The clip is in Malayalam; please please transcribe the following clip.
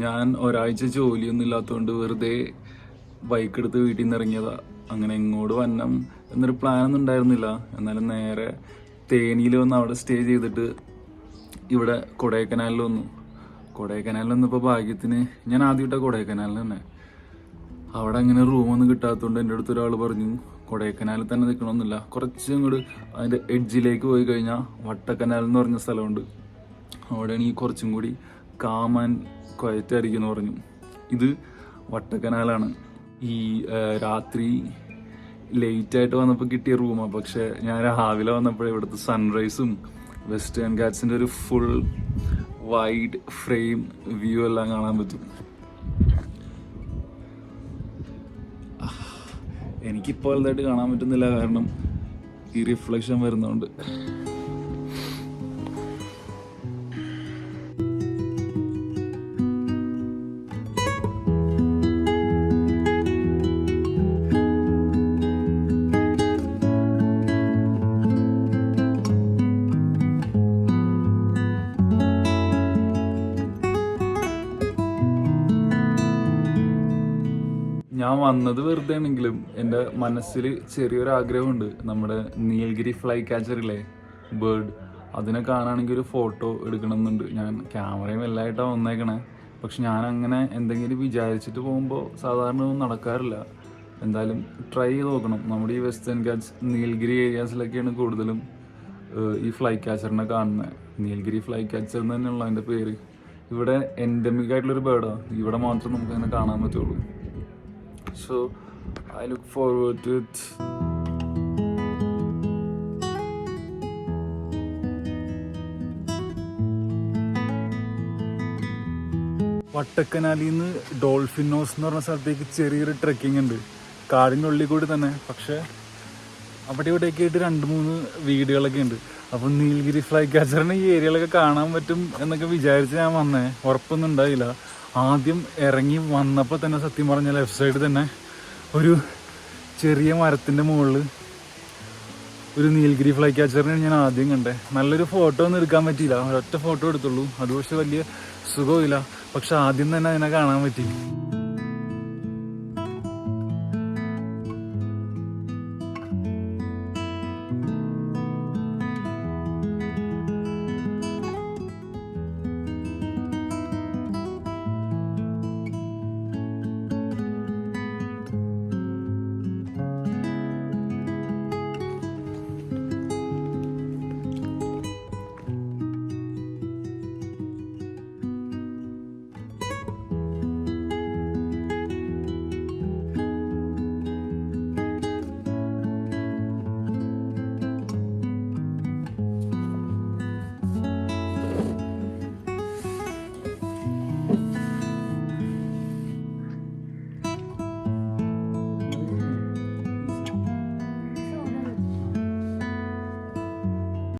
ഞാൻ ഒരാഴ്ച ജോലിയൊന്നും ഇല്ലാത്തതുകൊണ്ട് വെറുതെ ബൈക്ക് എടുത്ത് വീട്ടിൽ നിന്ന് ഇറങ്ങിയതാ. അങ്ങനെ ഇങ്ങോട്ട് വന്നം എന്നൊരു പ്ലാനൊന്നും ഉണ്ടായിരുന്നില്ല. എന്നാലും നേരെ തേനിയിൽ വന്ന് അവിടെ സ്റ്റേ ചെയ്തിട്ട് ഇവിടെ കൊടൈക്കനാലിൽ വന്നു. കൊടൈക്കനാലിൽ വന്നപ്പോൾ ഭാഗ്യത്തിന് ഞാൻ ആദ്യമായിട്ടാണ് കൊടൈക്കനാലിൽ തന്നെ. അവിടെ അങ്ങനെ റൂമൊന്നും കിട്ടാത്തതുകൊണ്ട് എൻ്റെ അടുത്ത് ഒരാൾ പറഞ്ഞു കൊടൈക്കനാലിൽ തന്നെ നിൽക്കണമെന്നില്ല, കുറച്ച് ഇങ്ങോട്ട് അതിൻ്റെ എഡ്ജിലേക്ക് പോയി കഴിഞ്ഞാൽ വട്ടക്കനാൽ എന്ന് പറഞ്ഞ സ്ഥലമുണ്ട്, അവിടെയാണെങ്കിൽ കുറച്ചും കൂടി കാം ആൻഡ് ക്വയറ്റ് ആയിരിക്കും എന്ന് പറഞ്ഞു. ഇത് വട്ടക്കനാലാണ്. ഈ രാത്രി ലേറ്റായിട്ട് വന്നപ്പോൾ കിട്ടിയ റൂമാണ്. പക്ഷെ ഞാൻ രാവിലെ വന്നപ്പോഴേ ഇവിടുത്തെ സൺറൈസും വെസ്റ്റേൺ ഗാറ്റ്സിൻ്റെ ഒരു ഫുൾ വൈഡ് ഫ്രെയിം വ്യൂ എല്ലാം കാണാൻ പറ്റും. എനിക്കിപ്പോൾ വലുതായിട്ട് കാണാൻ പറ്റുന്നില്ല, കാരണം ഈ റിഫ്ലക്ഷൻ വരുന്നതുകൊണ്ട്. ഞാൻ വന്നത് വെറുതെ ആണെങ്കിലും എൻ്റെ മനസ്സിൽ ചെറിയൊരു ആഗ്രഹമുണ്ട്. നമ്മുടെ നീൽഗിരി ഫ്ലൈ ക്യാച്ചറില്ലേ, ബേർഡ്, അതിനെ കാണുകയാണെങ്കിൽ ഒരു ഫോട്ടോ എടുക്കണം എന്നുണ്ട്. ഞാൻ ക്യാമറയും എല്ലായിട്ടാണ് വന്നേക്കണേ. പക്ഷെ ഞാൻ അങ്ങനെ എന്തെങ്കിലും വിചാരിച്ചിട്ട് പോകുമ്പോൾ സാധാരണ ഒന്നും നടക്കാറില്ല. എന്തായാലും ട്രൈ ചെയ്ത് നോക്കണം. നമ്മുടെ ഈ വെസ്റ്റേൺ ഗാറ്റ്സ് നീൽഗിരി ഏരിയാസിലൊക്കെയാണ് കൂടുതലും ഈ ഫ്ലൈ ക്യാച്ചറിനെ കാണുന്നത്. നീൽഗിരി ഫ്ലൈ ക്യാച്ചർ എന്ന് തന്നെയുള്ള അതിൻ്റെ പേര്. ഇവിടെ എൻഡമിക് ആയിട്ടുള്ളൊരു ബേർഡാണ്. ഇവിടെ മാത്രം നമുക്കങ്ങനെ കാണാൻ പറ്റുള്ളൂ. So I look forward to it. വട്ടക്കനാലിൽ നിന്ന് ഡോൾഫിനോസ് എന്ന് പറഞ്ഞ സ്ഥലത്തേക്ക് ചെറിയൊരു ട്രെക്കിംഗ് ഉണ്ട്, കാടിൻ്റെ ഉള്ളിൽ കൂടി തന്നെ. പക്ഷേ അവിടെ ഇവിടെയൊക്കെ ആയിട്ട് 2-3 വീടുകളൊക്കെ ഉണ്ട്. അപ്പം നീൽഗിരി ഫ്ലൈ ക്യാച്ചറിന് ഈ ഏരിയകളൊക്കെ കാണാൻ പറ്റും എന്നൊക്കെ വിചാരിച്ച് ഞാൻ വന്നേ. ഉറപ്പൊന്നും ഉണ്ടായില്ല. ആദ്യം ഇറങ്ങി വന്നപ്പോൾ തന്നെ സത്യം പറഞ്ഞാൽ ലെഫ്റ്റ് സൈഡ് തന്നെ ഒരു ചെറിയ മരത്തിൻ്റെ മുകളിൽ ഒരു നീൽഗിരി ഫ്ലൈ ക്യാച്ചറിനെ ഞാൻ ആദ്യം കണ്ടേ. നല്ലൊരു ഫോട്ടോ ഒന്നും എടുക്കാൻ പറ്റിയില്ല, ഒരൊറ്റ ഫോട്ടോ എടുത്തുള്ളൂ. അത് പക്ഷെ വലിയ സുഖമില്ല. പക്ഷെ ആദ്യം തന്നെ അതിനെ കാണാൻ പറ്റി.